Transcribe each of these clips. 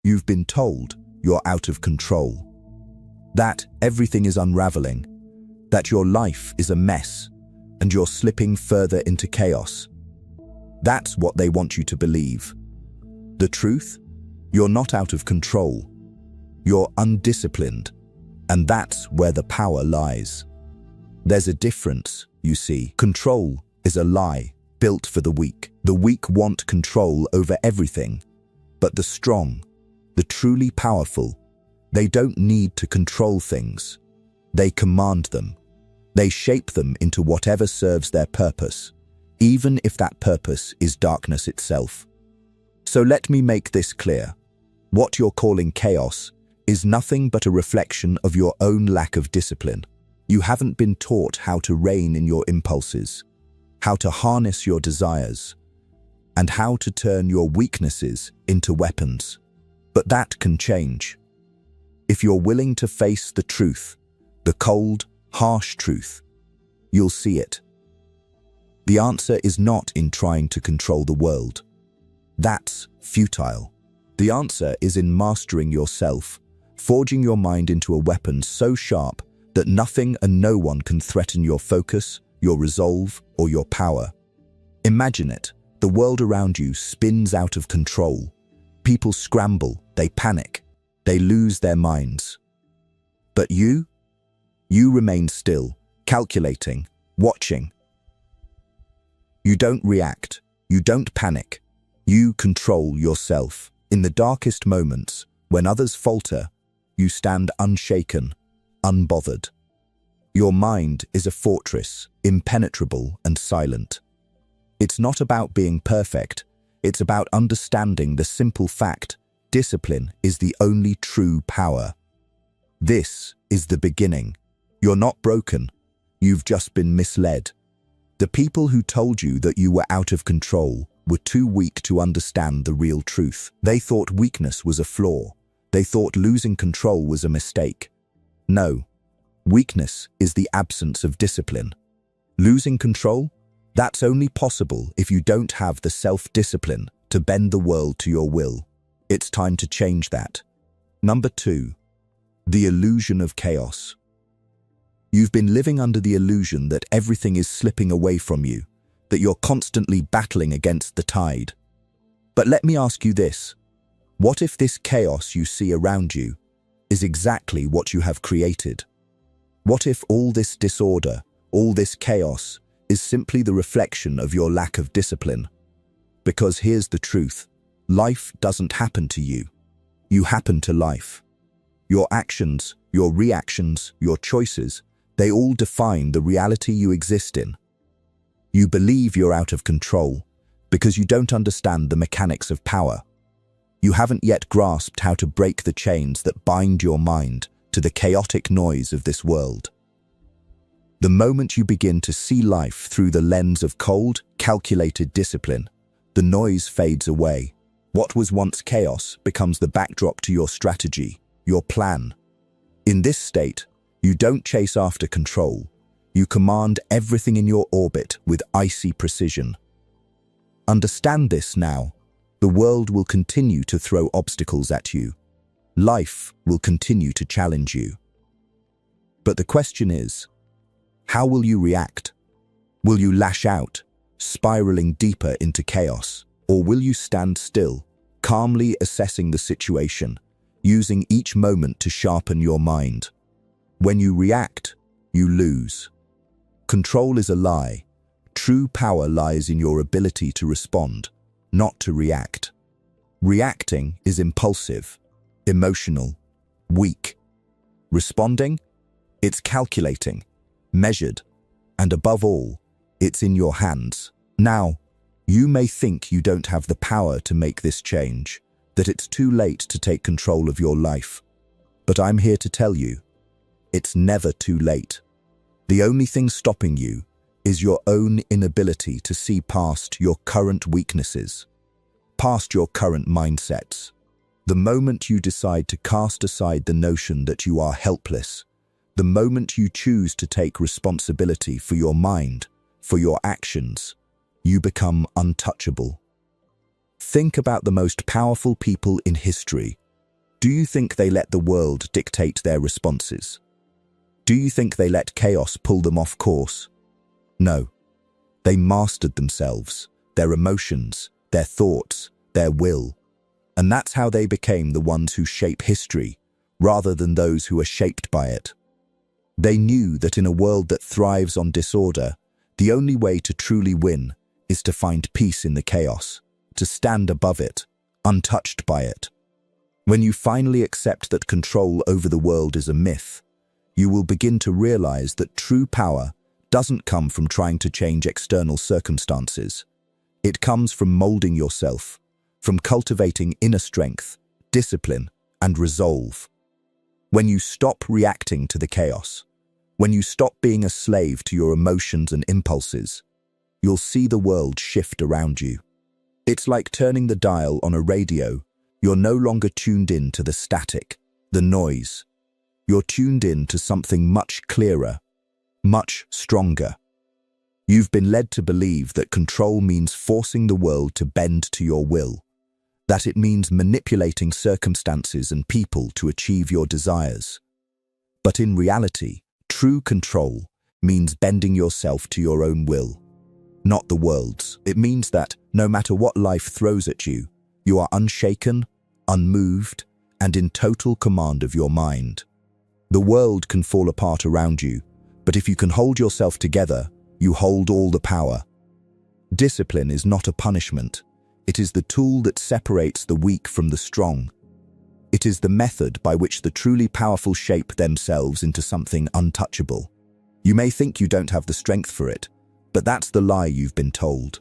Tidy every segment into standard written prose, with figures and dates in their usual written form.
You've been told you're out of control, that everything is unraveling, that your life is a mess, and you're slipping further into chaos. That's what they want you to believe. The truth? You're not out of control. You're undisciplined, and that's where the power lies. There's a difference, you see. Control is a lie built for the weak. The weak want control over everything, but the strong, the truly powerful, they don't need to control things. They command them. They shape them into whatever serves their purpose, even if that purpose is darkness itself. So let me make this clear. What you're calling chaos is nothing but a reflection of your own lack of discipline. You haven't been taught how to rein in your impulses, how to harness your desires, and how to turn your weaknesses into weapons. But that can change. If you're willing to face the truth, the cold, harsh truth, you'll see it. The answer is not in trying to control the world. That's futile. The answer is in mastering yourself, forging your mind into a weapon so sharp that nothing and no one can threaten your focus, your resolve, or your power. Imagine it. The world around you spins out of control. People scramble, they panic, they lose their minds. But you remain still, calculating, watching. You don't react, you don't panic, you control yourself. In the darkest moments, when others falter, you stand unshaken, unbothered. Your mind is a fortress, impenetrable and silent. It's not about being perfect, it's about understanding the simple fact: discipline is the only true power. This is the beginning. You're not broken, you've just been misled. The people who told you that you were out of control were too weak to understand the real truth. They thought weakness was a flaw. They thought losing control was a mistake. No, weakness is the absence of discipline. Losing control? That's only possible if you don't have the self-discipline to bend the world to your will. It's time to change that. Number 2, the illusion of chaos. You've been living under the illusion that everything is slipping away from you, that you're constantly battling against the tide. But let me ask you this. What if this chaos you see around you is exactly what you have created? What if all this disorder, all this chaos, is simply the reflection of your lack of discipline? Because here's the truth. Life doesn't happen to you. You happen to life. Your actions, your reactions, your choices, they all define the reality you exist in. You believe you're out of control because you don't understand the mechanics of power. You haven't yet grasped how to break the chains that bind your mind to the chaotic noise of this world. The moment you begin to see life through the lens of cold, calculated discipline, the noise fades away. What was once chaos becomes the backdrop to your strategy, your plan. In this state, you don't chase after control. You command everything in your orbit with icy precision. Understand this now. The world will continue to throw obstacles at you. Life will continue to challenge you. But the question is, how will you react? Will you lash out, spiraling deeper into chaos? Or will you stand still, calmly assessing the situation, using each moment to sharpen your mind? When you react, you lose. Control is a lie. True power lies in your ability to respond, not to react. Reacting is impulsive, emotional, weak. Responding? It's calculating, measured, and above all, it's in your hands. Now, you may think you don't have the power to make this change, that it's too late to take control of your life. But I'm here to tell you, it's never too late. The only thing stopping you is your own inability to see past your current weaknesses, past your current mindsets. The moment you decide to cast aside the notion that you are helpless, the moment you choose to take responsibility for your mind, for your actions, you become untouchable. Think about the most powerful people in history, Do you think they let the world dictate their responses? Do you think they let chaos pull them off course? No. They mastered themselves, their emotions, their thoughts, their will. And that's how they became the ones who shape history, rather than those who are shaped by it. They knew that in a world that thrives on disorder, the only way to truly win is to find peace in the chaos, to stand above it, untouched by it. When you finally accept that control over the world is a myth, you will begin to realize that true power doesn't come from trying to change external circumstances. It comes from molding yourself, from cultivating inner strength, discipline, and resolve. When you stop reacting to the chaos, when you stop being a slave to your emotions and impulses, you'll see the world shift around you. It's like turning the dial on a radio. You're no longer tuned in to the static, the noise. You're tuned in to something much clearer, much stronger. You've been led to believe that control means forcing the world to bend to your will, that it means manipulating circumstances and people to achieve your desires. But in reality, true control means bending yourself to your own will, not the world's. It means that, no matter what life throws at you, you are unshaken, unmoved, and in total command of your mind. The world can fall apart around you, but if you can hold yourself together, you hold all the power. Discipline is not a punishment. It is the tool that separates the weak from the strong. It is the method by which the truly powerful shape themselves into something untouchable. You may think you don't have the strength for it, but that's the lie you've been told.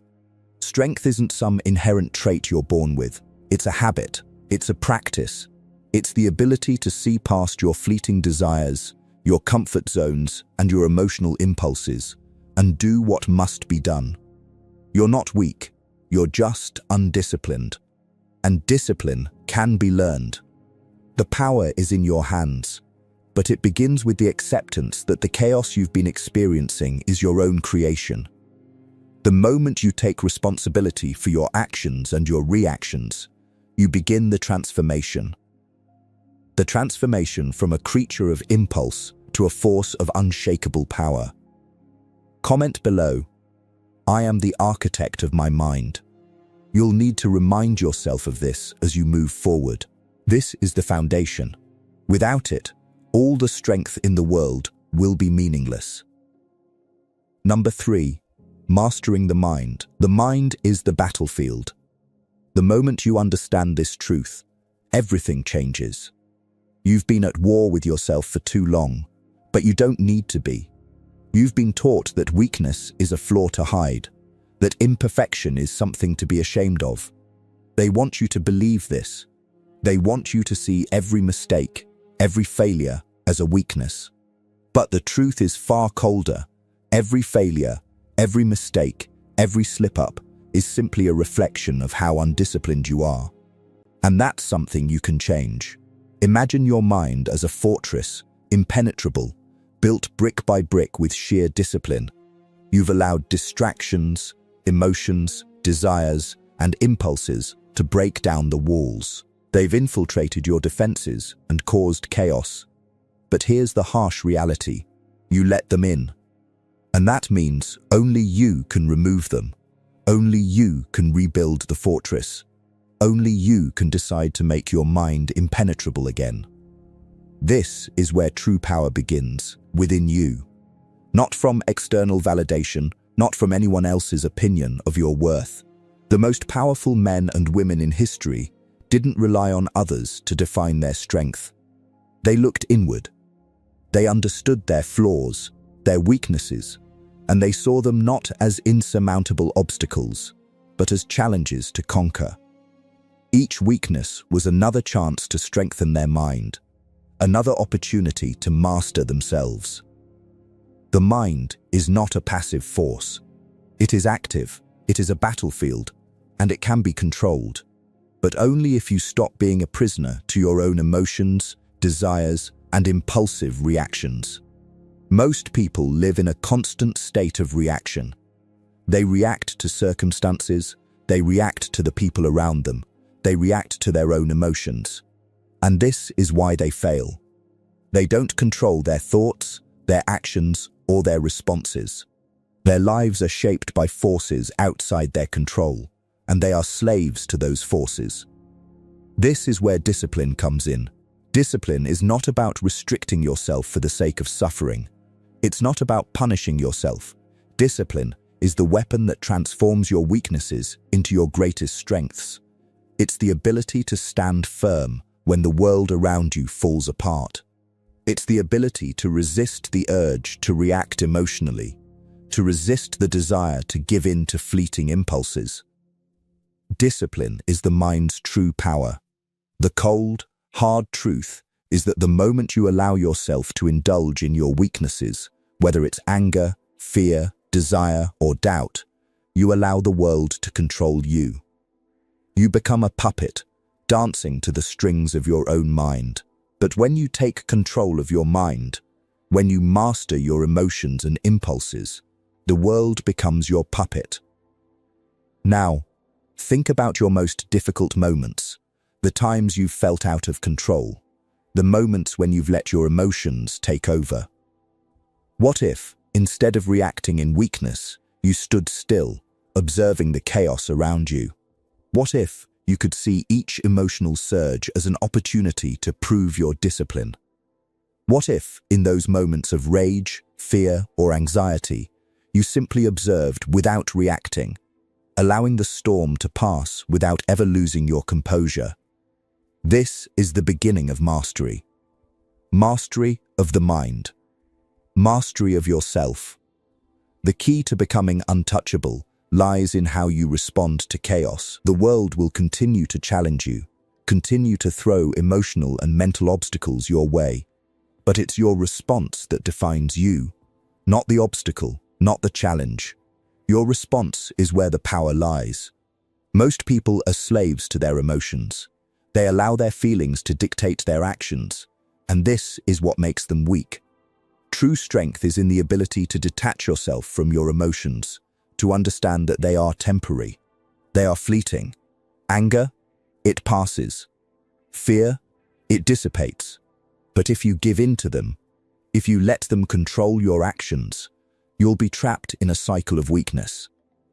Strength isn't some inherent trait you're born with. It's a habit. It's a practice. It's the ability to see past your fleeting desires, your comfort zones, and your emotional impulses, and do what must be done. You're not weak. You're just undisciplined. And discipline can be learned. The power is in your hands, but it begins with the acceptance that the chaos you've been experiencing is your own creation. The moment you take responsibility for your actions and your reactions, you begin the transformation. The transformation from a creature of impulse to a force of unshakable power. Comment below, "I am the architect of my mind." You'll need to remind yourself of this as you move forward. This is the foundation. Without it, all the strength in the world will be meaningless. Number 3, mastering the mind. The mind is the battlefield. The moment you understand this truth, everything changes. You've been at war with yourself for too long, but you don't need to be. You've been taught that weakness is a flaw to hide, that imperfection is something to be ashamed of. They want you to believe this. They want you to see every mistake, every failure as a weakness. But the truth is far colder. Every failure, every mistake, every slip-up is simply a reflection of how undisciplined you are. And that's something you can change. Imagine your mind as a fortress, impenetrable, built brick by brick with sheer discipline. You've allowed distractions, emotions, desires, and impulses to break down the walls. They've infiltrated your defenses and caused chaos. But here's the harsh reality. You let them in. And that means only you can remove them. Only you can rebuild the fortress. Only you can decide to make your mind impenetrable again. This is where true power begins, within you. Not from external validation, not from anyone else's opinion of your worth. The most powerful men and women in history didn't rely on others to define their strength. They looked inward. They understood their flaws, their weaknesses, and they saw them not as insurmountable obstacles, but as challenges to conquer. Each weakness was another chance to strengthen their mind, another opportunity to master themselves. The mind is not a passive force. It is active, it is a battlefield, and it can be controlled. But only if you stop being a prisoner to your own emotions, desires, and impulsive reactions. Most people live in a constant state of reaction. They react to circumstances, they react to the people around them, they react to their own emotions. And this is why they fail. They don't control their thoughts, their actions, or their responses. Their lives are shaped by forces outside their control, and they are slaves to those forces. This is where discipline comes in. Discipline is not about restricting yourself for the sake of suffering. It's not about punishing yourself. Discipline is the weapon that transforms your weaknesses into your greatest strengths. It's the ability to stand firm when the world around you falls apart. It's the ability to resist the urge to react emotionally, to resist the desire to give in to fleeting impulses. Discipline is the mind's true power. The cold, hard truth is that the moment you allow yourself to indulge in your weaknesses, whether it's anger, fear, desire, or doubt, you allow the world to control you. You become a puppet, dancing to the strings of your own mind. But when you take control of your mind, when you master your emotions and impulses, the world becomes your puppet. Now, think about your most difficult moments, the times you've felt out of control, the moments when you've let your emotions take over. What if, instead of reacting in weakness, you stood still, observing the chaos around you? What if you could see each emotional surge as an opportunity to prove your discipline? What if, in those moments of rage, fear, or anxiety, you simply observed without reacting, allowing the storm to pass without ever losing your composure? This is the beginning of mastery. Mastery of the mind. Mastery of yourself. The key to becoming untouchable lies in how you respond to chaos. The world will continue to challenge you, continue to throw emotional and mental obstacles your way. But it's your response that defines you, not the obstacle, not the challenge. Your response is where the power lies. Most people are slaves to their emotions. They allow their feelings to dictate their actions, and this is what makes them weak. True strength is in the ability to detach yourself from your emotions, to understand that they are temporary. They are fleeting. Anger, it passes. Fear, it dissipates. But if you give in to them, if you let them control your actions, you'll be trapped in a cycle of weakness.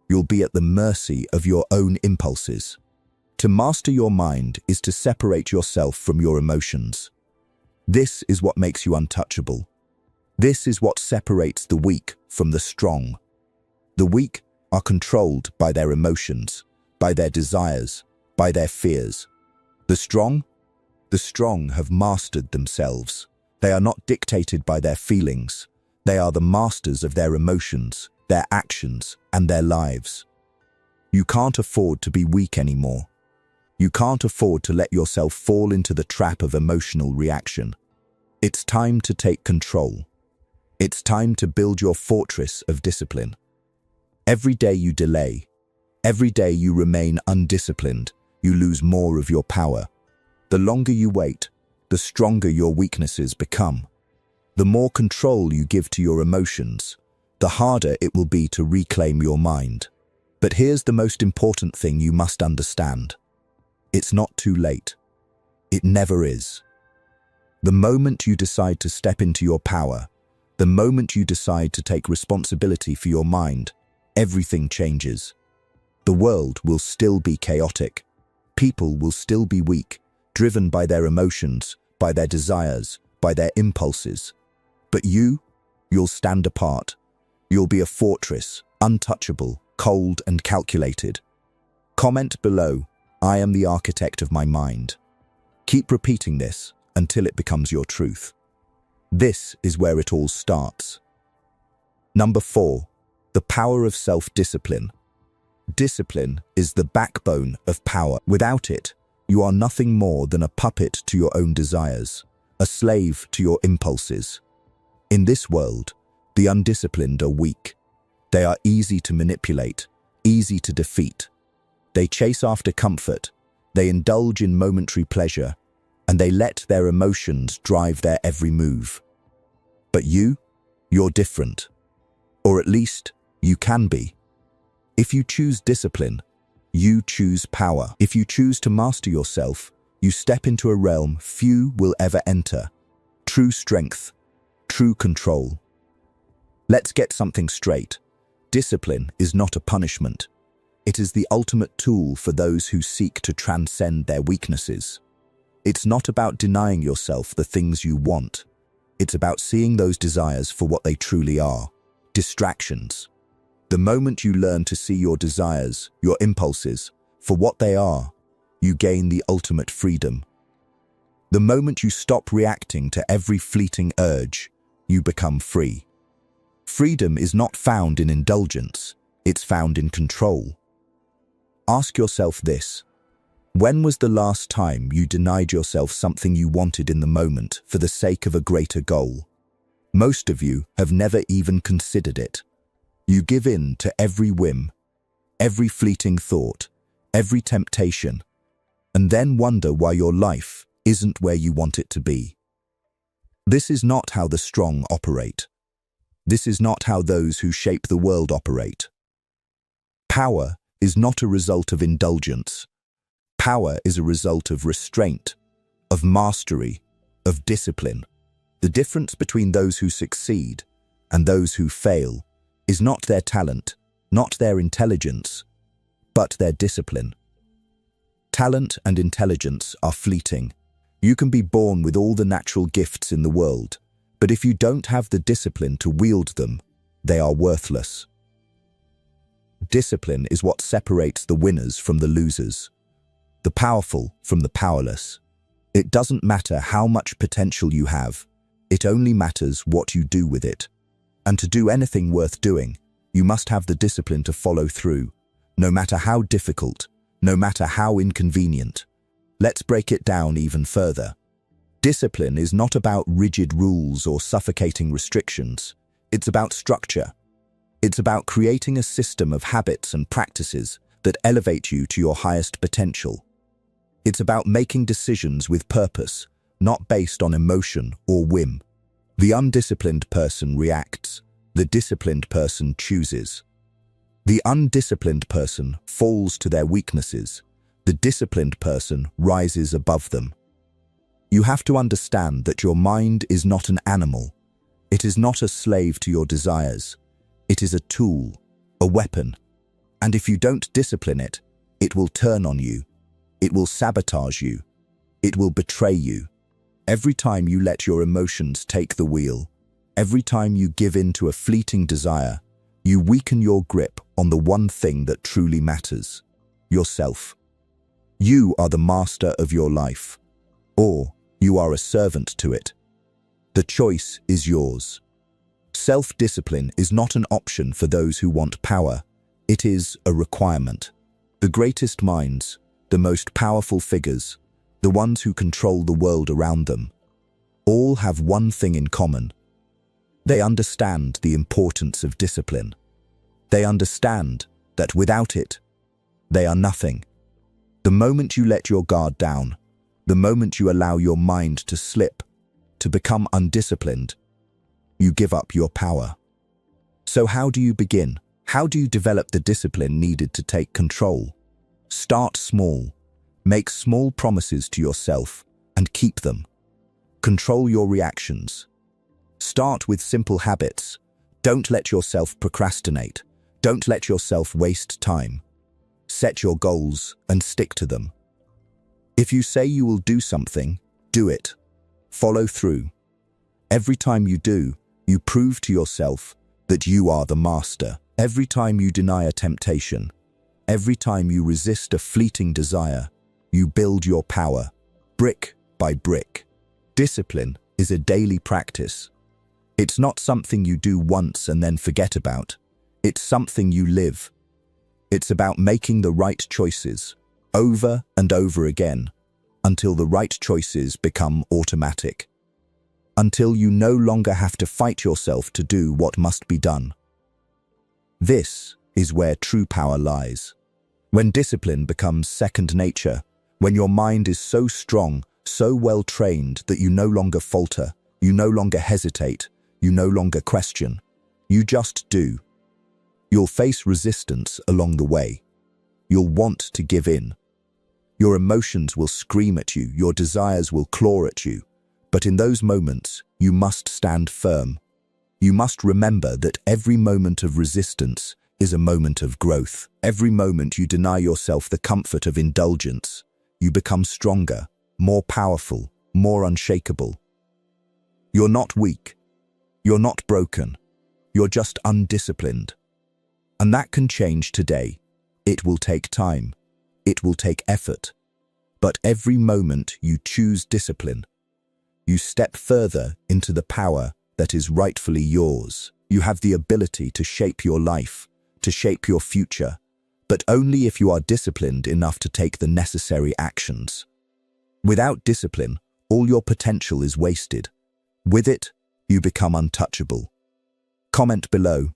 You'll be at the mercy of your own impulses. To master your mind is to separate yourself from your emotions. This is what makes you untouchable. This is what separates the weak from the strong. The weak are controlled by their emotions, by their desires, by their fears. The strong have mastered themselves. They are not dictated by their feelings. They are the masters of their emotions, their actions, and their lives. You can't afford to be weak anymore. You can't afford to let yourself fall into the trap of emotional reaction. It's time to take control. It's time to build your fortress of discipline. Every day you delay, every day you remain undisciplined, you lose more of your power. The longer you wait, the stronger your weaknesses become. The more control you give to your emotions, the harder it will be to reclaim your mind. But here's the most important thing you must understand. It's not too late. It never is. The moment you decide to step into your power, the moment you decide to take responsibility for your mind, everything changes. The world will still be chaotic. People will still be weak, driven by their emotions, by their desires, by their impulses. But you'll stand apart. You'll be a fortress, untouchable, cold and calculated. Comment below, I am the architect of my mind. Keep repeating this until it becomes your truth. This is where it all starts. Number 4. The power of self-discipline. Discipline is the backbone of power. Without it, you are nothing more than a puppet to your own desires, a slave to your impulses. In this world, the undisciplined are weak. They are easy to manipulate, easy to defeat. They chase after comfort, they indulge in momentary pleasure, and they let their emotions drive their every move. But you're different. Or at least, you can be. If you choose discipline, you choose power. If you choose to master yourself, You step into a realm few will ever enter. True strength, true control. Let's get something straight. Discipline is not a punishment. It is the ultimate tool for those who seek to transcend their weaknesses. It's not about denying yourself the things you want. It's about seeing those desires for what they truly are: distractions. The moment you learn to see your desires, your impulses, for what they are, you gain the ultimate freedom. The moment you stop reacting to every fleeting urge, you become free. Freedom is not found in indulgence, it's found in control. Ask yourself this: when was the last time you denied yourself something you wanted in the moment for the sake of a greater goal? Most of you have never even considered it. You give in to every whim, every fleeting thought, every temptation, and then wonder why your life isn't where you want it to be. This is not how the strong operate. This is not how those who shape the world operate. Power is not a result of indulgence. Power is a result of restraint, of mastery, of discipline. The difference between those who succeed and those who fail is not their talent, not their intelligence, but their discipline. Talent and intelligence are fleeting. You can be born with all the natural gifts in the world, but if you don't have the discipline to wield them, they are worthless. Discipline is what separates the winners from the losers, the powerful from the powerless. It doesn't matter how much potential you have, it only matters what you do with it. And to do anything worth doing, you must have the discipline to follow through, no matter how difficult, no matter how inconvenient. Let's break it down even further. Discipline is not about rigid rules or suffocating restrictions. It's about structure. It's about creating a system of habits and practices that elevate you to your highest potential. It's about making decisions with purpose, not based on emotion or whim. The undisciplined person reacts. The disciplined person chooses. The undisciplined person falls to their weaknesses. The disciplined person rises above them. You have to understand that your mind is not an animal. It is not a slave to your desires. It is a tool, a weapon. And if you don't discipline it, it will turn on you. It will sabotage you. It will betray you. Every time you let your emotions take the wheel, every time you give in to a fleeting desire, you weaken your grip on the one thing that truly matters: yourself. You are the master of your life, or you are a servant to it. The choice is yours. Self-discipline is not an option for those who want power. It is a requirement. The greatest minds, the most powerful figures, the ones who control the world around them, all have one thing in common. They understand the importance of discipline. They understand that without it, they are nothing. The moment you let your guard down, the moment you allow your mind to slip, to become undisciplined, you give up your power. So how do you begin? How do you develop the discipline needed to take control? Start small. Make small promises to yourself and keep them. Control your reactions. Start with simple habits. Don't let yourself procrastinate. Don't let yourself waste time. Set your goals and stick to them. If you say you will do something, do it. Follow through. Every time you do, you prove to yourself that you are the master. Every time you deny a temptation, every time you resist a fleeting desire, you build your power, brick by brick. Discipline is a daily practice. It's not something you do once and then forget about. It's something you live. It's about making the right choices over and over again until the right choices become automatic. Until you no longer have to fight yourself to do what must be done. This is where true power lies. When discipline becomes second nature, when your mind is so strong, so well trained that you no longer falter, you no longer hesitate, you no longer question, you just do. You'll face resistance along the way. You'll want to give in. Your emotions will scream at you, your desires will claw at you. But in those moments, you must stand firm. You must remember that every moment of resistance is a moment of growth. Every moment you deny yourself the comfort of indulgence, you become stronger, more powerful, more unshakable. You're not weak. You're not broken. You're just undisciplined. And that can change today. It will take time. It will take effort. But every moment you choose discipline, you step further into the power that is rightfully yours. You have the ability to shape your life, to shape your future, but only if you are disciplined enough to take the necessary actions. Without discipline, all your potential is wasted. With it, you become untouchable. Comment below.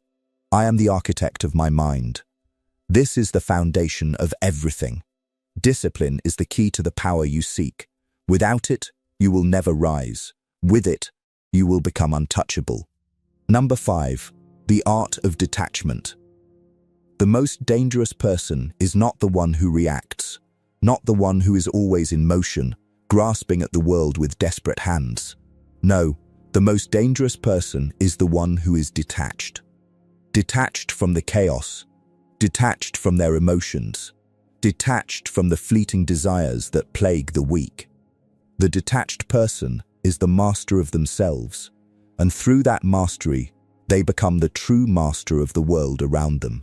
I am the architect of my mind. This is the foundation of everything. Discipline is the key to the power you seek. Without it, you will never rise. With it, you will become untouchable. Number 5. The art of detachment. The most dangerous person is not the one who reacts, not the one who is always in motion, grasping at the world with desperate hands. No, the most dangerous person is the one who is detached. Detached from the chaos, detached from their emotions, detached from the fleeting desires that plague the weak. The detached person is the master of themselves, and through that mastery, they become the true master of the world around them.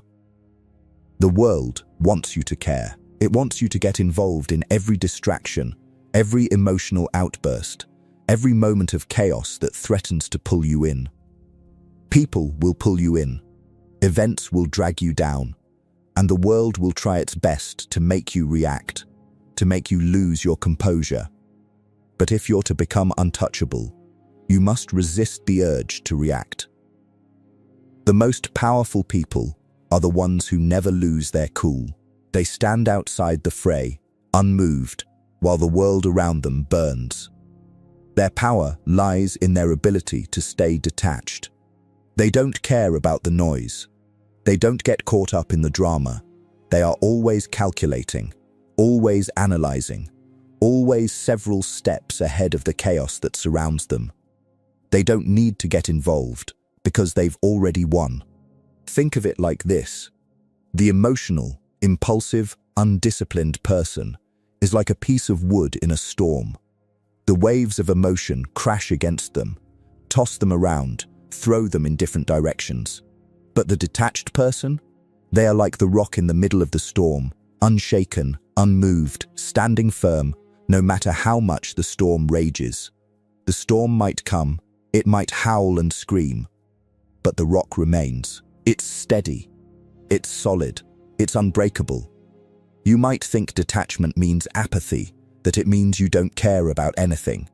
The world wants you to care. It wants you to get involved in every distraction, every emotional outburst, every moment of chaos that threatens to pull you in. People will pull you in. Events will drag you down. And the world will try its best to make you react, to make you lose your composure. But if you're to become untouchable, you must resist the urge to react. The most powerful people are the ones who never lose their cool. They stand outside the fray, unmoved, while the world around them burns. Their power lies in their ability to stay detached. They don't care about the noise. They don't get caught up in the drama. They are always calculating, always analyzing, always several steps ahead of the chaos that surrounds them. They don't need to get involved because they've already won. Think of it like this. The emotional, impulsive, undisciplined person is like a piece of wood in a storm. The waves of emotion crash against them, toss them around, throw them in different directions. But the detached person? They are like the rock in the middle of the storm, unshaken, unmoved, standing firm, no matter how much the storm rages. The storm might come, it might howl and scream, but the rock remains. It's steady, it's solid, it's unbreakable. You might think detachment means apathy, that it means you don't care about anything.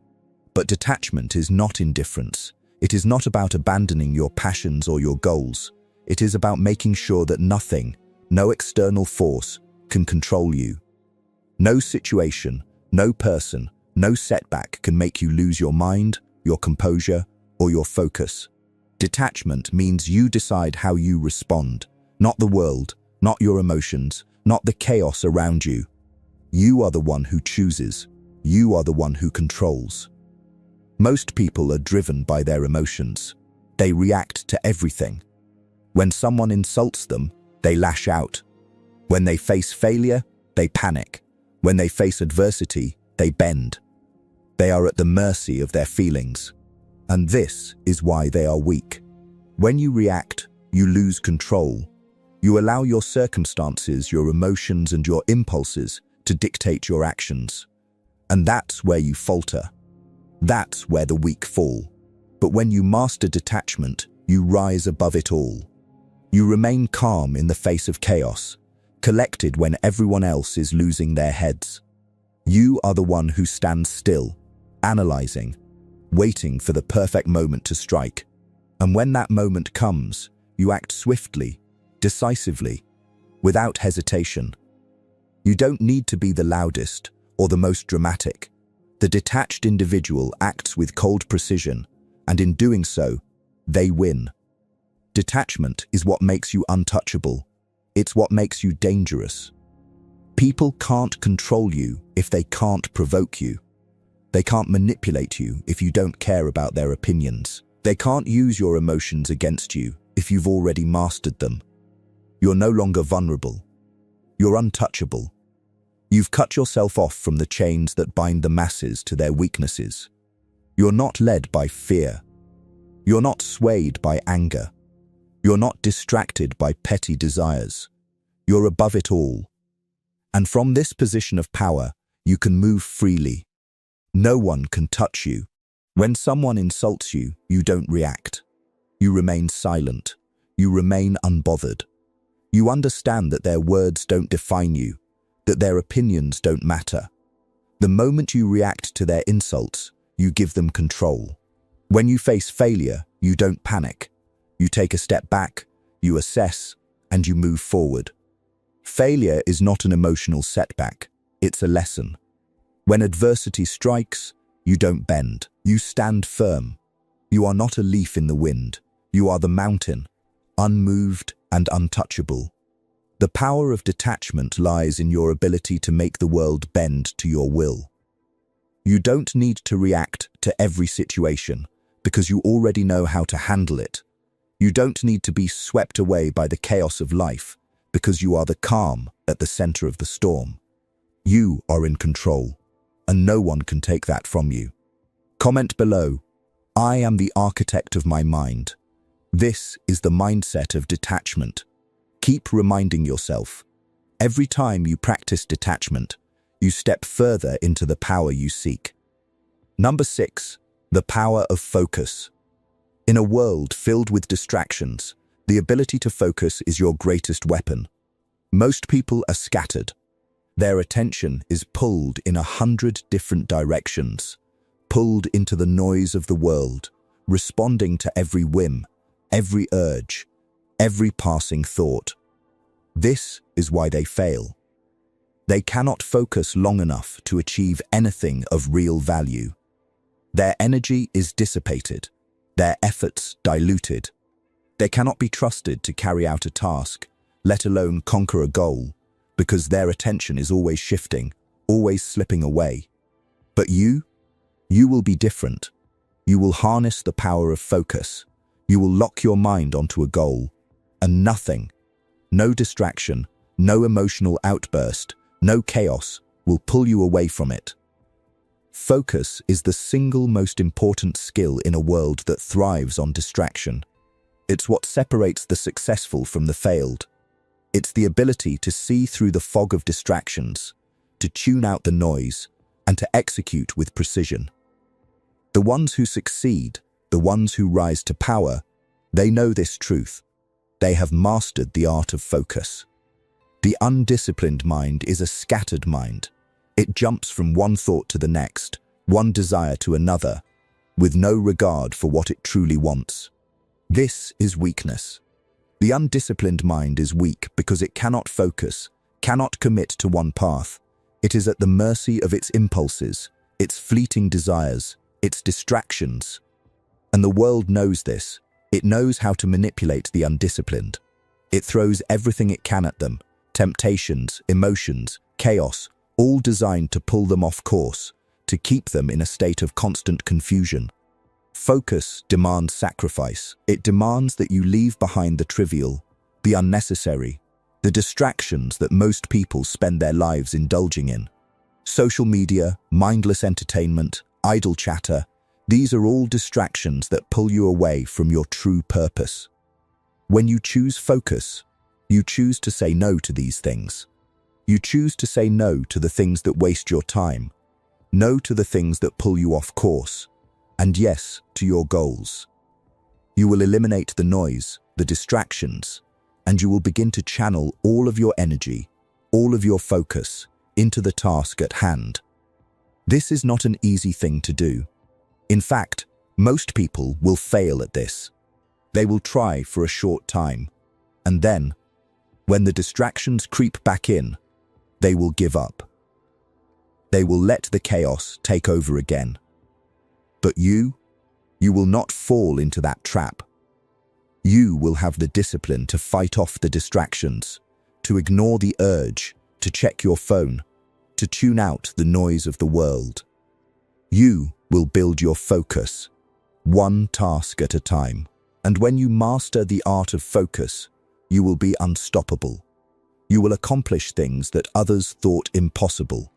But detachment is not indifference. It is not about abandoning your passions or your goals. It is about making sure that nothing, no external force, can control you. No situation, no person, no setback can make you lose your mind, your composure, or your focus. Detachment means you decide how you respond, not the world, not your emotions, not the chaos around you. You are the one who chooses. You are the one who controls. Most people are driven by their emotions. They react to everything. When someone insults them, they lash out. When they face failure, they panic. When they face adversity, they bend. They are at the mercy of their feelings. And this is why they are weak. When you react, you lose control. You allow your circumstances, your emotions, and your impulses to dictate your actions. And that's where you falter. That's where the weak fall. But when you master detachment, you rise above it all. You remain calm in the face of chaos, collected when everyone else is losing their heads. You are the one who stands still, analyzing, waiting for the perfect moment to strike. And when that moment comes, you act swiftly, decisively, without hesitation. You don't need to be the loudest or the most dramatic. The detached individual acts with cold precision, and in doing so, they win. Detachment is what makes you untouchable. It's what makes you dangerous. People can't control you if they can't provoke you. They can't manipulate you if you don't care about their opinions. They can't use your emotions against you if you've already mastered them. You're no longer vulnerable. You're untouchable. You've cut yourself off from the chains that bind the masses to their weaknesses. You're not led by fear. You're not swayed by anger. You're not distracted by petty desires. You're above it all. And from this position of power, you can move freely. No one can touch you. When someone insults you, you don't react. You remain silent. You remain unbothered. You understand that their words don't define you, that their opinions don't matter. The moment you react to their insults, you give them control. When you face failure, you don't panic. You take a step back, you assess, and you move forward. Failure is not an emotional setback, it's a lesson. When adversity strikes, you don't bend, you stand firm. You are not a leaf in the wind, you are the mountain, unmoved and untouchable. The power of detachment lies in your ability to make the world bend to your will. You don't need to react to every situation because you already know how to handle it. You don't need to be swept away by the chaos of life because you are the calm at the center of the storm. You are in control, and no one can take that from you. Comment below, I am the architect of my mind. This is the mindset of detachment. Keep reminding yourself. Every time you practice detachment, you step further into the power you seek. Number 6, the power of focus. In a world filled with distractions, the ability to focus is your greatest weapon. Most people are scattered. Their attention is pulled in 100 different directions, pulled into the noise of the world, responding to every whim, every urge, every passing thought. This is why they fail. They cannot focus long enough to achieve anything of real value. Their energy is dissipated, their efforts diluted. They cannot be trusted to carry out a task, let alone conquer a goal, because their attention is always shifting, always slipping away. But you will be different. You will harness the power of focus. You will lock your mind onto a goal, and nothing, no distraction, no emotional outburst, no chaos will pull you away from it. Focus is the single most important skill in a world that thrives on distraction. It's what separates the successful from the failed. It's the ability to see through the fog of distractions, to tune out the noise, and to execute with precision. The ones who succeed, the ones who rise to power, they know this truth. They have mastered the art of focus. The undisciplined mind is a scattered mind. It jumps from one thought to the next, one desire to another, with no regard for what it truly wants. This is weakness. The undisciplined mind is weak because it cannot focus, cannot commit to one path. It is at the mercy of its impulses, its fleeting desires, its distractions. And the world knows this. It knows how to manipulate the undisciplined. It throws everything it can at them, temptations, emotions, chaos, all designed to pull them off course, to keep them in a state of constant confusion. Focus demands sacrifice. It demands that you leave behind the trivial, the unnecessary, the distractions that most people spend their lives indulging in. Social media, mindless entertainment, idle chatter, these are all distractions that pull you away from your true purpose. When you choose focus, you choose to say no to these things. You choose to say no to the things that waste your time, no to the things that pull you off course, and yes to your goals. You will eliminate the noise, the distractions, and you will begin to channel all of your energy, all of your focus, into the task at hand. This is not an easy thing to do. In fact, most people will fail at this. They will try for a short time, and then, when the distractions creep back in, they will give up. They will let the chaos take over again. But you will not fall into that trap. You will have the discipline to fight off the distractions, to ignore the urge, to check your phone, to tune out the noise of the world. You will build your focus, one task at a time. And when you master the art of focus, you will be unstoppable. You will accomplish things that others thought impossible.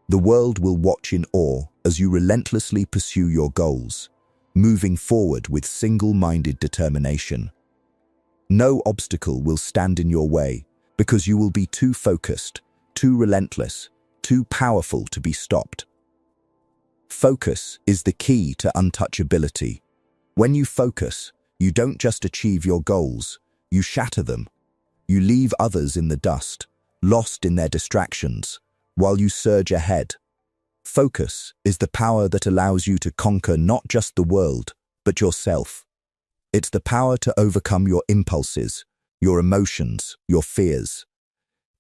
The world will watch in awe as you relentlessly pursue your goals, moving forward with single-minded determination. No obstacle will stand in your way because you will be too focused, too relentless, too powerful to be stopped. Focus is the key to untouchability. When you focus, you don't just achieve your goals, you shatter them. You leave others in the dust, lost in their distractions, while you surge ahead. Focus is the power that allows you to conquer not just the world, but yourself. It's the power to overcome your impulses, your emotions, your fears.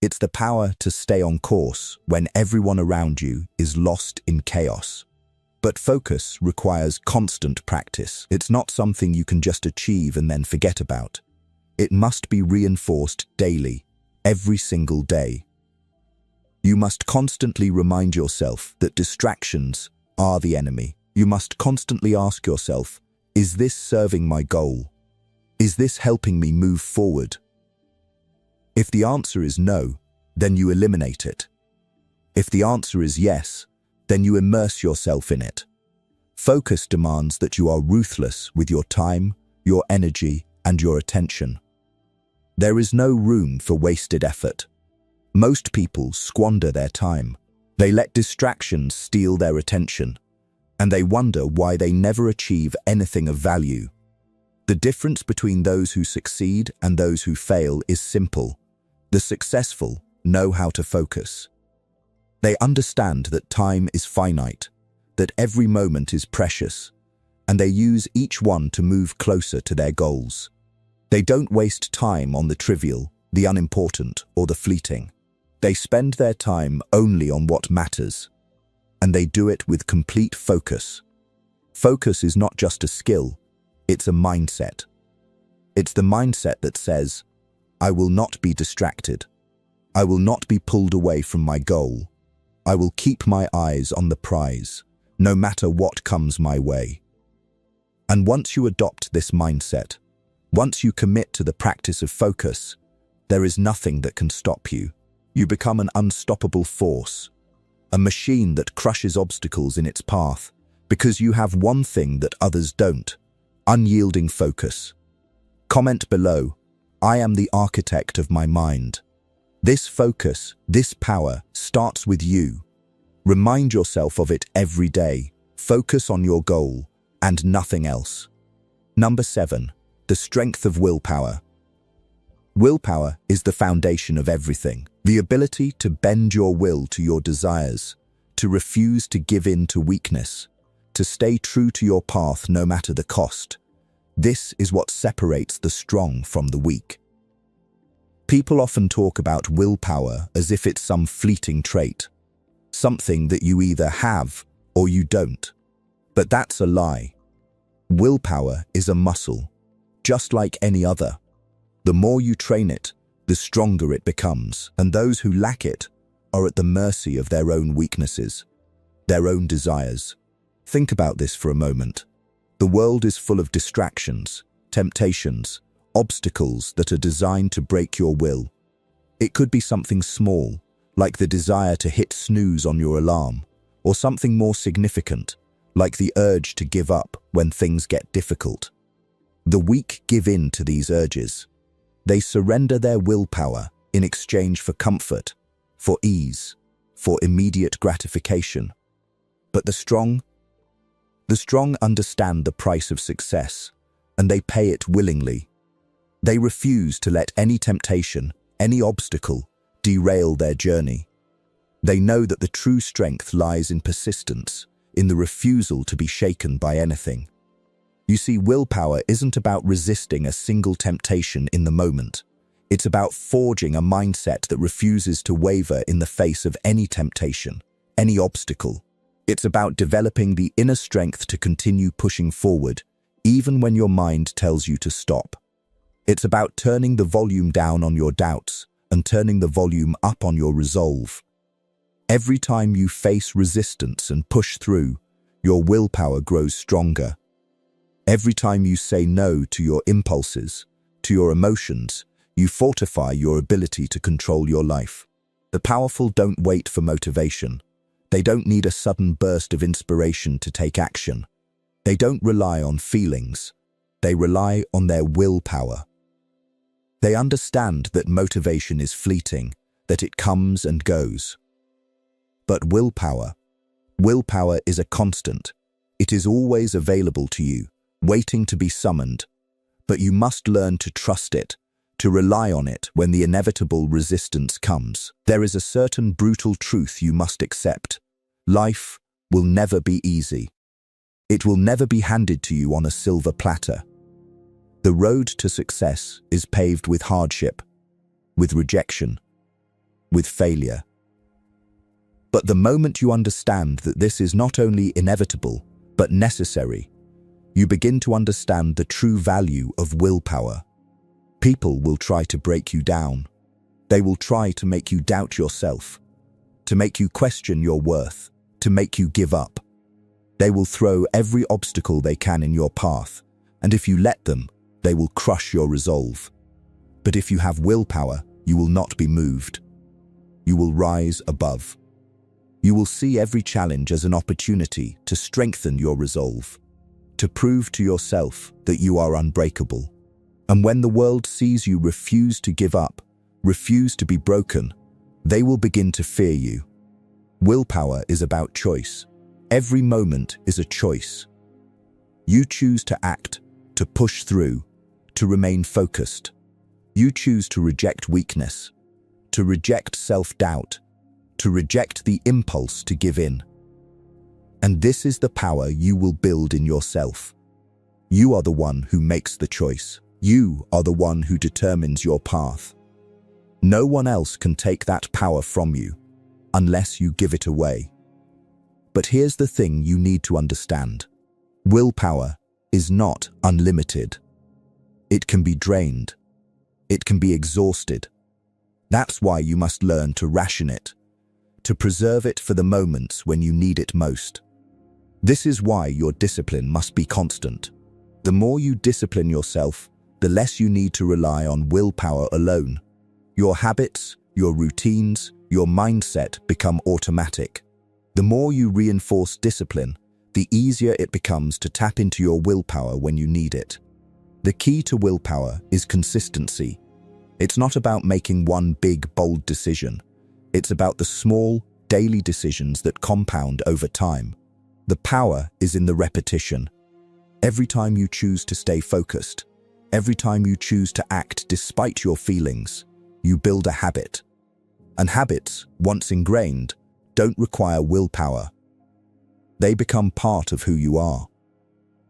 It's the power to stay on course when everyone around you is lost in chaos. But focus requires constant practice. It's not something you can just achieve and then forget about. It must be reinforced daily, every single day. You must constantly remind yourself that distractions are the enemy. You must constantly ask yourself, is this serving my goal? Is this helping me move forward? If the answer is no, then you eliminate it. If the answer is yes, then you immerse yourself in it. Focus demands that you are ruthless with your time, your energy, and your attention. There is no room for wasted effort. Most people squander their time. They let distractions steal their attention, and they wonder why they never achieve anything of value. The difference between those who succeed and those who fail is simple. The successful know how to focus. They understand that time is finite, that every moment is precious, and they use each one to move closer to their goals. They don't waste time on the trivial, the unimportant, or the fleeting. They spend their time only on what matters, and they do it with complete focus. Focus is not just a skill, it's a mindset. It's the mindset that says, I will not be distracted. I will not be pulled away from my goal. I will keep my eyes on the prize, no matter what comes my way. And once you adopt this mindset, once you commit to the practice of focus, there is nothing that can stop you. You become an unstoppable force, a machine that crushes obstacles in its path, because you have one thing that others don't: unyielding focus. Comment below, I am the architect of my mind. This focus, this power, starts with you. Remind yourself of it every day. Focus on your goal and nothing else. Number 7, the strength of willpower. Willpower is the foundation of everything. The ability to bend your will to your desires, to refuse to give in to weakness, to stay true to your path no matter the cost. This is what separates the strong from the weak. People often talk about willpower as if it's some fleeting trait, something that you either have or you don't. But that's a lie. Willpower is a muscle, just like any other. The more you train it, the stronger it becomes, and those who lack it are at the mercy of their own weaknesses, their own desires. Think about this for a moment. The world is full of distractions, temptations, obstacles that are designed to break your will. It could be something small, like the desire to hit snooze on your alarm, or something more significant, like the urge to give up when things get difficult. The weak give in to these urges. They surrender their willpower in exchange for comfort, for ease, for immediate gratification. But the strong understand the price of success, and they pay it willingly. They refuse to let any temptation, any obstacle, derail their journey. They know that the true strength lies in persistence, in the refusal to be shaken by anything. You see, willpower isn't about resisting a single temptation in the moment. It's about forging a mindset that refuses to waver in the face of any temptation, any obstacle. It's about developing the inner strength to continue pushing forward, even when your mind tells you to stop. It's about turning the volume down on your doubts and turning the volume up on your resolve. Every time you face resistance and push through, your willpower grows stronger. Every time you say no to your impulses, to your emotions, you fortify your ability to control your life. The powerful don't wait for motivation. They don't need a sudden burst of inspiration to take action. They don't rely on feelings. They rely on their willpower. They understand that motivation is fleeting, that it comes and goes. But willpower is a constant. It is always available to you, waiting to be summoned. But you must learn to trust it, to rely on it when the inevitable resistance comes. There is a certain brutal truth you must accept. Life will never be easy. It will never be handed to you on a silver platter. The road to success is paved with hardship, with rejection, with failure. But the moment you understand that this is not only inevitable, but necessary, you begin to understand the true value of willpower. People will try to break you down. They will try to make you doubt yourself, to make you question your worth, to make you give up. They will throw every obstacle they can in your path, and if you let them, they will crush your resolve. But if you have willpower, you will not be moved. You will rise above. You will see every challenge as an opportunity to strengthen your resolve, to prove to yourself that you are unbreakable. And when the world sees you refuse to give up, refuse to be broken, they will begin to fear you. Willpower is about choice. Every moment is a choice. You choose to act, to push through, to remain focused. You choose to reject weakness, to reject self-doubt, to reject the impulse to give in. And this is the power you will build in yourself. You are the one who makes the choice. You are the one who determines your path. No one else can take that power from you, unless you give it away. But here's the thing you need to understand. Willpower is not unlimited. It can be drained. It can be exhausted. That's why you must learn to ration it, to preserve it for the moments when you need it most. This is why your discipline must be constant. The more you discipline yourself, the less you need to rely on willpower alone. Your habits, your routines, your mindset become automatic. The more you reinforce discipline, the easier it becomes to tap into your willpower when you need it. The key to willpower is consistency. It's not about making one big, bold decision. It's about the small, daily decisions that compound over time. The power is in the repetition. Every time you choose to stay focused, every time you choose to act despite your feelings, you build a habit. And habits, once ingrained, don't require willpower. They become part of who you are.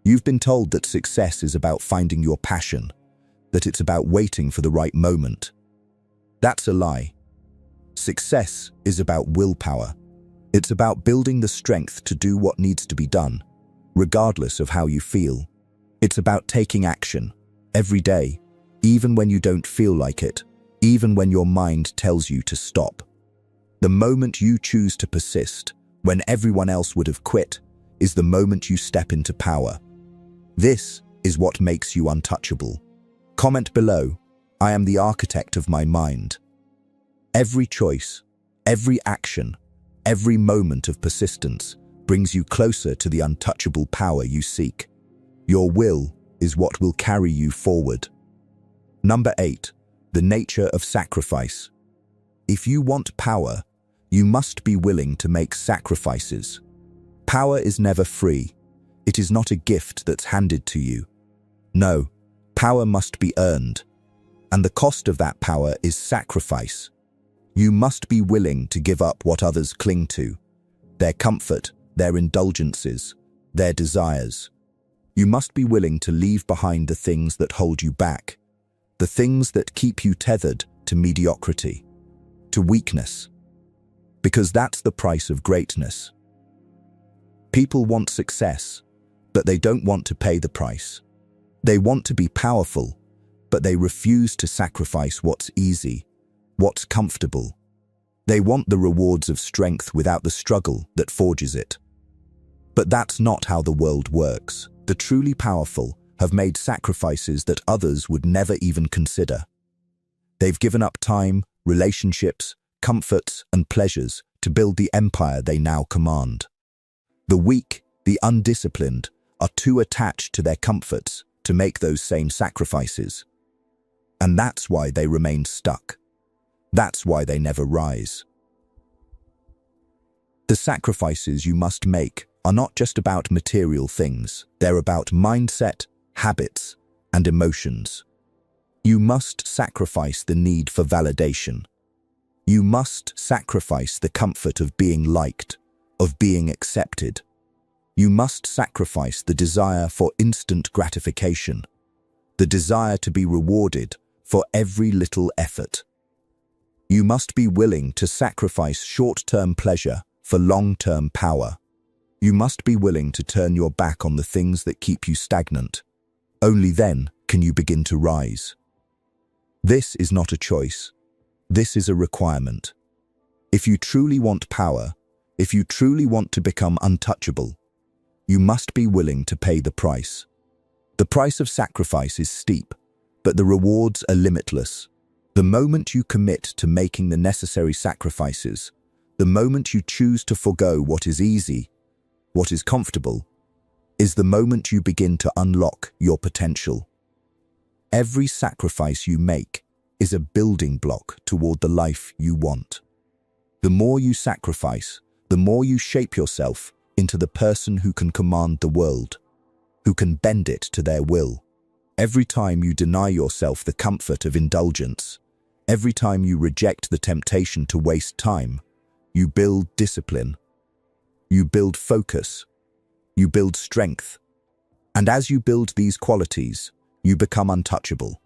You've been told that success is about finding your passion, that it's about waiting for the right moment. That's a lie. Success is about willpower. It's about building the strength to do what needs to be done, regardless of how you feel. It's about taking action, every day, even when you don't feel like it, even when your mind tells you to stop. The moment you choose to persist, when everyone else would have quit, is the moment you step into power. This is what makes you untouchable. Comment below, I am the architect of my mind. Every choice, every action, every moment of persistence brings you closer to the untouchable power you seek. Your will is what will carry you forward. Number 8, the nature of sacrifice. If you want power, you must be willing to make sacrifices. Power is never free. It is not a gift that's handed to you. No, power must be earned. And the cost of that power is sacrifice. You must be willing to give up what others cling to, their comfort, their indulgences, their desires. You must be willing to leave behind the things that hold you back, the things that keep you tethered to mediocrity, to weakness, because that's the price of greatness. People want success, but they don't want to pay the price. They want to be powerful, but they refuse to sacrifice what's easy. what's comfortable. They want the rewards of strength without the struggle that forges it. But that's not how the world works. The truly powerful have made sacrifices that others would never even consider. They've given up time, relationships, comforts, and pleasures to build the empire they now command. The weak, the undisciplined, are too attached to their comforts to make those same sacrifices. And that's why they remain stuck. That's why they never rise. The sacrifices you must make are not just about material things. They're about mindset, habits, and emotions. You must sacrifice the need for validation. You must sacrifice the comfort of being liked, of being accepted. You must sacrifice the desire for instant gratification, the desire to be rewarded for every little effort. You must be willing to sacrifice short-term pleasure for long-term power. You must be willing to turn your back on the things that keep you stagnant. Only then can you begin to rise. This is not a choice. This is a requirement. If you truly want power, if you truly want to become untouchable, you must be willing to pay the price. The price of sacrifice is steep, but the rewards are limitless. The moment you commit to making the necessary sacrifices, the moment you choose to forgo what is easy, what is comfortable, is the moment you begin to unlock your potential. Every sacrifice you make is a building block toward the life you want. The more you sacrifice, the more you shape yourself into the person who can command the world, who can bend it to their will. Every time you deny yourself the comfort of indulgence, every time you reject the temptation to waste time, you build discipline, you build focus, you build strength. And as you build these qualities, you become untouchable.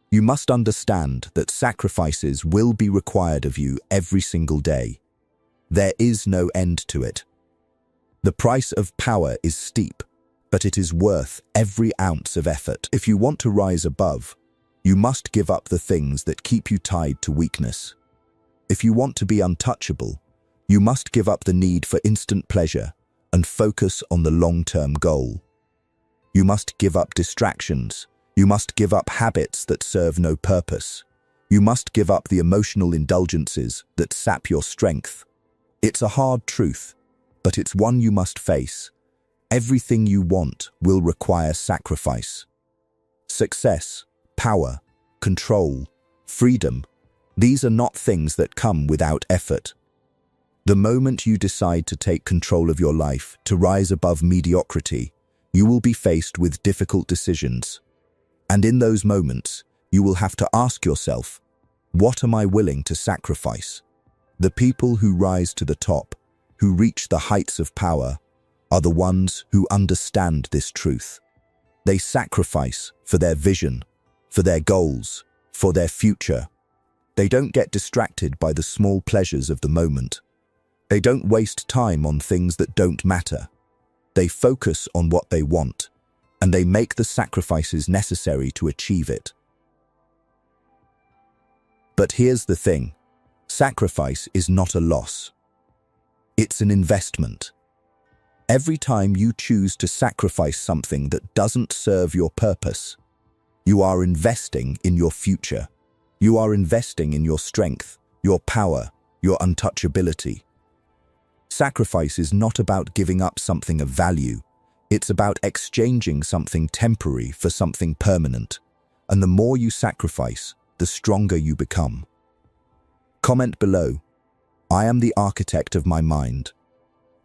You must understand that sacrifices will be required of you every single day. There is no end to it. The price of power is steep, but it is worth every ounce of effort. If you want to rise above, you must give up the things that keep you tied to weakness. If you want to be untouchable, you must give up the need for instant pleasure and focus on the long-term goal. You must give up distractions. You must give up habits that serve no purpose. You must give up the emotional indulgences that sap your strength. It's a hard truth, but it's one you must face. Everything you want will require sacrifice. Success, power, control, freedom, these are not things that come without effort. The moment you decide to take control of your life, to rise above mediocrity, you will be faced with difficult decisions. And in those moments, you will have to ask yourself, what am I willing to sacrifice? The people who rise to the top, who reach the heights of power, are the ones who understand this truth. They sacrifice for their vision, for their goals, for their future. They don't get distracted by the small pleasures of the moment. They don't waste time on things that don't matter. They focus on what they want, and they make the sacrifices necessary to achieve it. But here's the thing. Sacrifice is not a loss. It's an investment. Every time you choose to sacrifice something that doesn't serve your purpose, you are investing in your future. You are investing in your strength, your power, your untouchability. Sacrifice is not about giving up something of value. It's about exchanging something temporary for something permanent. And the more you sacrifice, the stronger you become. Comment below. I am the architect of my mind.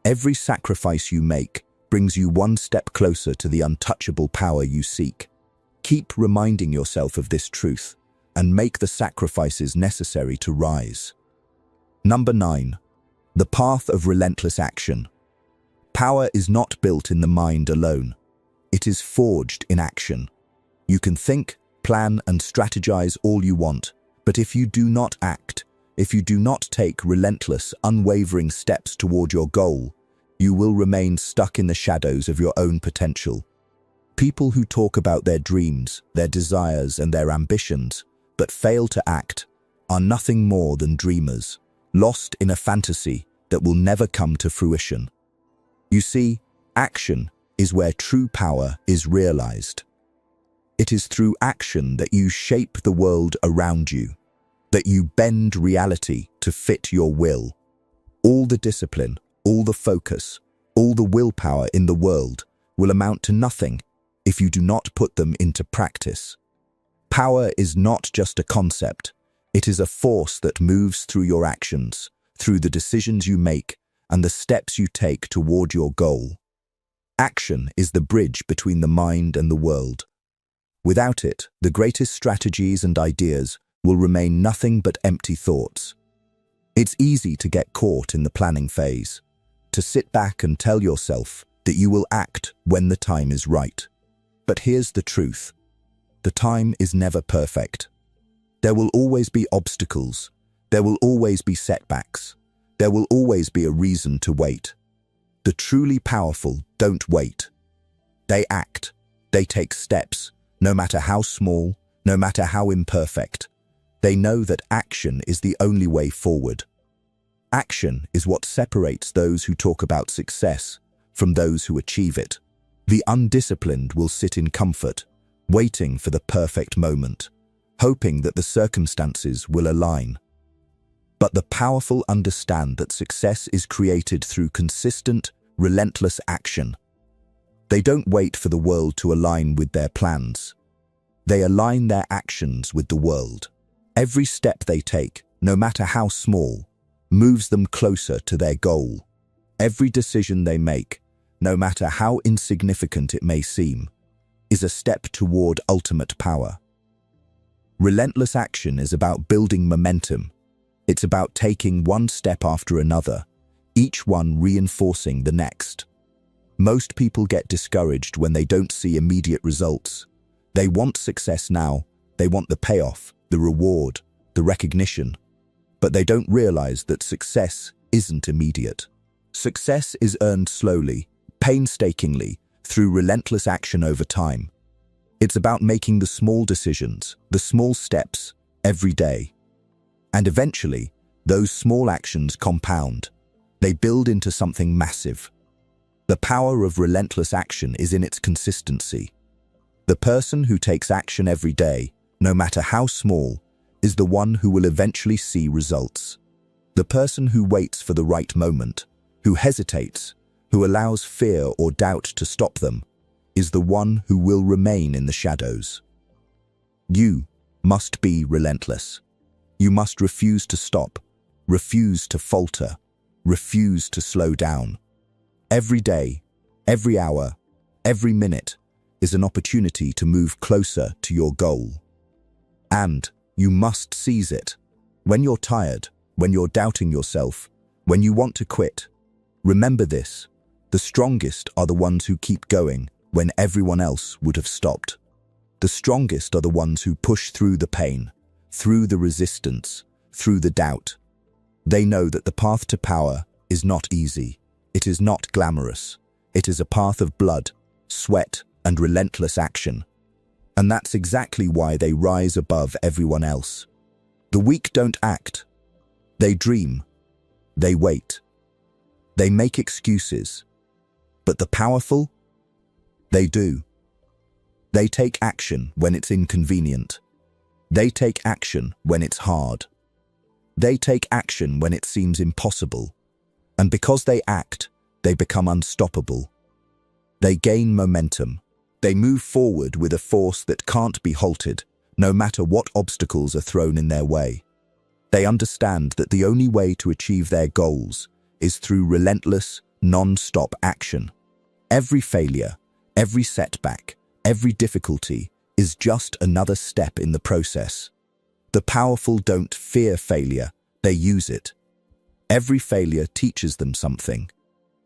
Every sacrifice you make brings you one step closer to the untouchable power you seek. Keep reminding yourself of this truth and make the sacrifices necessary to rise. Number 9. The path of relentless action. Power is not built in the mind alone. It is forged in action. You can think, plan, and strategize all you want, but if you do not act, if you do not take relentless, unwavering steps toward your goal, you will remain stuck in the shadows of your own potential. People who talk about their dreams, their desires, and their ambitions, but fail to act, are nothing more than dreamers, lost in a fantasy that will never come to fruition. You see, action is where true power is realized. It is through action that you shape the world around you, that you bend reality to fit your will. All the discipline, all the focus, all the willpower in the world will amount to nothing if you do not put them into practice. Power is not just a concept, it is a force that moves through your actions, through the decisions you make and the steps you take toward your goal. Action is the bridge between the mind and the world. Without it, the greatest strategies and ideas will remain nothing but empty thoughts. It's easy to get caught in the planning phase, to sit back and tell yourself that you will act when the time is right. But here's the truth. The time is never perfect. There will always be obstacles. There will always be setbacks. There will always be a reason to wait. The truly powerful don't wait. They act. They take steps, no matter how small, no matter how imperfect. They know that action is the only way forward. Action is what separates those who talk about success from those who achieve it. The undisciplined will sit in comfort, waiting for the perfect moment, hoping that the circumstances will align. But the powerful understand that success is created through consistent, relentless action. They don't wait for the world to align with their plans. They align their actions with the world. Every step they take, no matter how small, moves them closer to their goal. Every decision they make, no matter how insignificant it may seem, is a step toward ultimate power. Relentless action is about building momentum. It's about taking one step after another, each one reinforcing the next. Most people get discouraged when they don't see immediate results. They want success now. They want the payoff, the reward, the recognition. But they don't realize that success isn't immediate. Success is earned slowly, painstakingly, through relentless action over time. It's about making the small decisions, the small steps, every day. And eventually, those small actions compound. They build into something massive. The power of relentless action is in its consistency. The person who takes action every day, no matter how small, is the one who will eventually see results. The person who waits for the right moment, who hesitates, who allows fear or doubt to stop them, is the one who will remain in the shadows. You must be relentless. You must refuse to stop, refuse to falter, refuse to slow down. Every day, every hour, every minute is an opportunity to move closer to your goal. And you must seize it. When you're tired, when you're doubting yourself, when you want to quit, remember this: the strongest are the ones who keep going when everyone else would have stopped. The strongest are the ones who push through the pain, through the resistance, through the doubt. They know that the path to power is not easy. It is not glamorous. It is a path of blood, sweat, and relentless action. And that's exactly why they rise above everyone else. The weak don't act. They dream. They wait. They make excuses. But the powerful? They do. They take action when it's inconvenient. They take action when it's hard. They take action when it seems impossible. And because they act, they become unstoppable. They gain momentum. They move forward with a force that can't be halted, no matter what obstacles are thrown in their way. They understand that the only way to achieve their goals is through relentless, non-stop action. Every failure, every setback, every difficulty is just another step in the process. The powerful don't fear failure, they use it. Every failure teaches them something.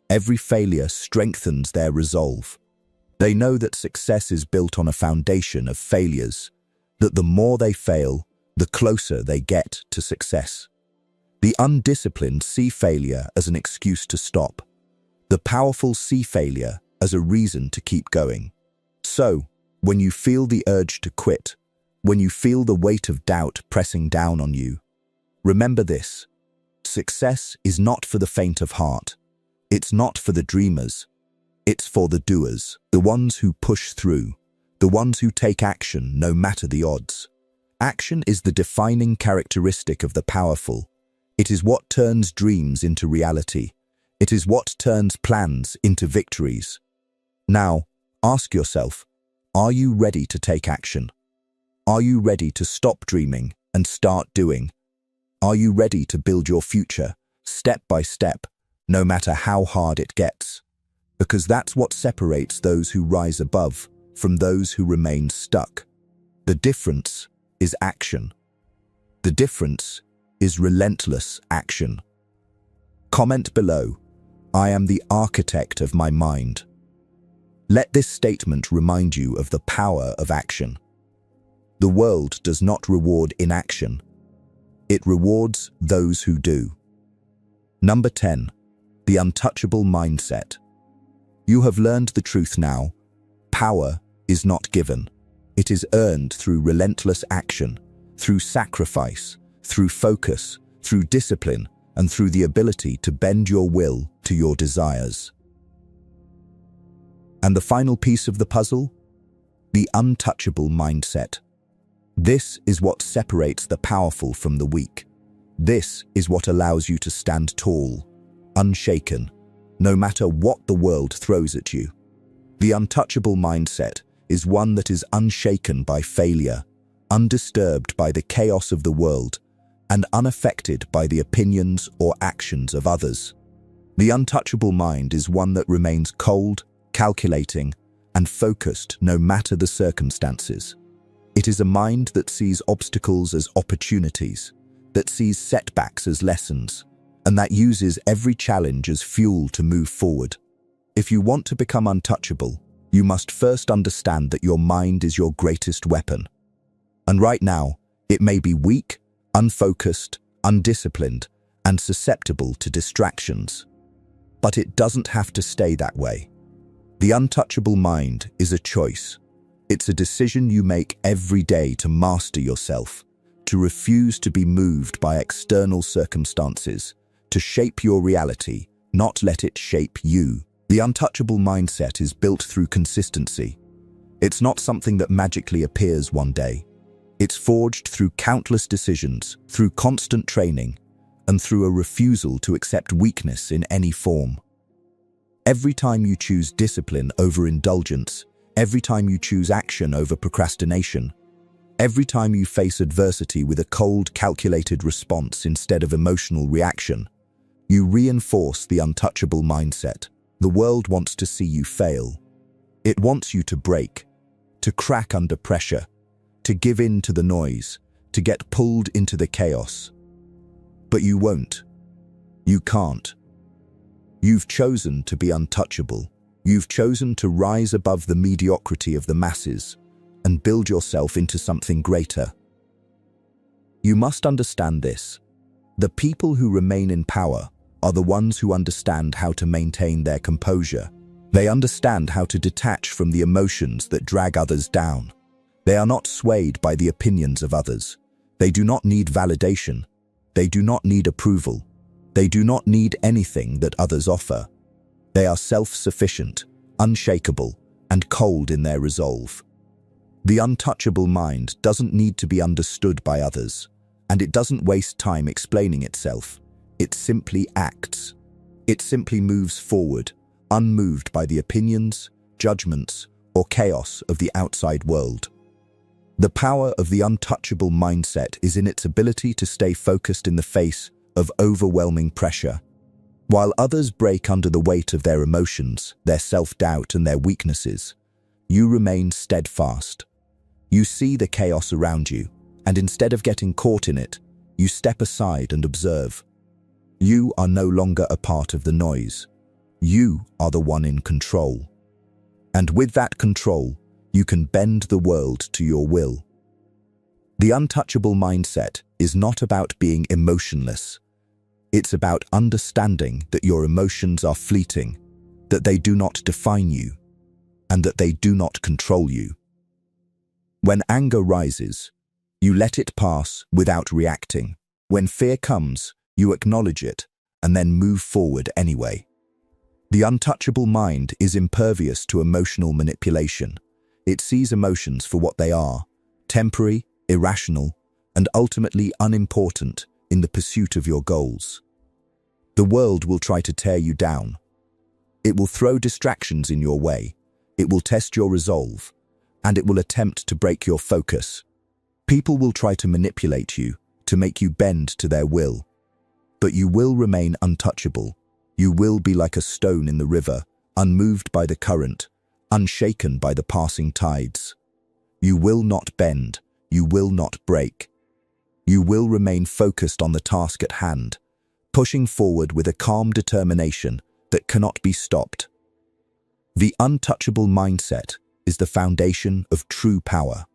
Every failure strengthens their resolve. They know that success is built on a foundation of failures, that the more they fail, the closer they get to success. The undisciplined see failure as an excuse to stop. The powerful see failure as a reason to keep going. So, when you feel the urge to quit, when you feel the weight of doubt pressing down on you, Remember this: success is not for the faint of heart. It's not for the dreamers. It's for the doers, the ones who push through, the ones who take action no matter the odds. Action is the defining characteristic of the powerful. It is what turns dreams into reality. It is what turns plans into victories. Now, ask yourself, are you ready to take action? Are you ready to stop dreaming and start doing? Are you ready to build your future, step by step, no matter how hard it gets? Because that's what separates those who rise above from those who remain stuck. The difference is action. The difference is relentless action. Comment below, I am the architect of my mind. Let this statement remind you of the power of action. The world does not reward inaction. It rewards those who do. Number 10. The untouchable mindset. You have learned the truth now. Power is not given. It is earned through relentless action, through sacrifice, through focus, through discipline, and through the ability to bend your will to your desires. And the final piece of the puzzle? The untouchable mindset. This is what separates the powerful from the weak. This is what allows you to stand tall, unshaken, no matter what the world throws at you. The untouchable mindset is one that is unshaken by failure, undisturbed by the chaos of the world, and unaffected by the opinions or actions of others. The untouchable mind is one that remains cold, calculating, and focused no matter the circumstances. It is a mind that sees obstacles as opportunities, that sees setbacks as lessons, and that uses every challenge as fuel to move forward. If you want to become untouchable, you must first understand that your mind is your greatest weapon. And right now, it may be weak, unfocused, undisciplined, and susceptible to distractions. But it doesn't have to stay that way. The untouchable mind is a choice. It's a decision you make every day to master yourself, to refuse to be moved by external circumstances, to shape your reality, not let it shape you. The untouchable mindset is built through consistency. It's not something that magically appears one day. It's forged through countless decisions, through constant training, and through a refusal to accept weakness in any form. Every time you choose discipline over indulgence, every time you choose action over procrastination, every time you face adversity with a cold, calculated response instead of emotional reaction, you reinforce the untouchable mindset. The world wants to see you fail. It wants you to break, to crack under pressure, to give in to the noise, to get pulled into the chaos. But you won't. You can't. You've chosen to be untouchable. You've chosen to rise above the mediocrity of the masses and build yourself into something greater. You must understand this. The people who remain in power are the ones who understand how to maintain their composure. They understand how to detach from the emotions that drag others down. They are not swayed by the opinions of others. They do not need validation. They do not need approval. They do not need anything that others offer. They are self-sufficient, unshakable, and cold in their resolve. The untouchable mind doesn't need to be understood by others, and it doesn't waste time explaining itself. It simply acts. It simply moves forward, unmoved by the opinions, judgments, or chaos of the outside world. The power of the untouchable mindset is in its ability to stay focused in the face of overwhelming pressure. While others break under the weight of their emotions, their self-doubt, and their weaknesses, you remain steadfast. You see the chaos around you, and instead of getting caught in it, you step aside and observe. You are no longer a part of the noise. You are the one in control. And with that control, you can bend the world to your will. The untouchable mindset is not about being emotionless. It's about understanding that your emotions are fleeting, that they do not define you, and that they do not control you. When anger rises, you let it pass without reacting. When fear comes, you acknowledge it and then move forward anyway. The untouchable mind is impervious to emotional manipulation. It sees emotions for what they are, temporary, irrational, and ultimately unimportant in the pursuit of your goals. The world will try to tear you down. It will throw distractions in your way. It will test your resolve, and it will attempt to break your focus. People will try to manipulate you, to make you bend to their will. But you will remain untouchable. You will be like a stone in the river, unmoved by the current, unshaken by the passing tides. You will not bend. You will not break. You will remain focused on the task at hand, pushing forward with a calm determination that cannot be stopped. The untouchable mindset is the foundation of true power.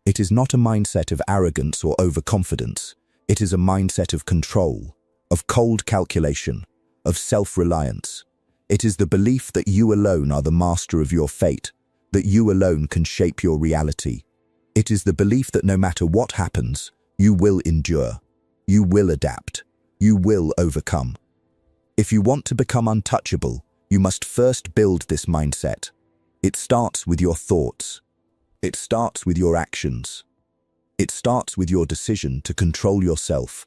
It is not a mindset of arrogance or overconfidence. It is a mindset of control, of cold calculation, of self-reliance. It is the belief that you alone are the master of your fate, that you alone can shape your reality. It is the belief that no matter what happens, you will endure, you will adapt, you will overcome. If you want to become untouchable, you must first build this mindset. It starts with your thoughts. It starts with your actions. It starts with your decision to control yourself,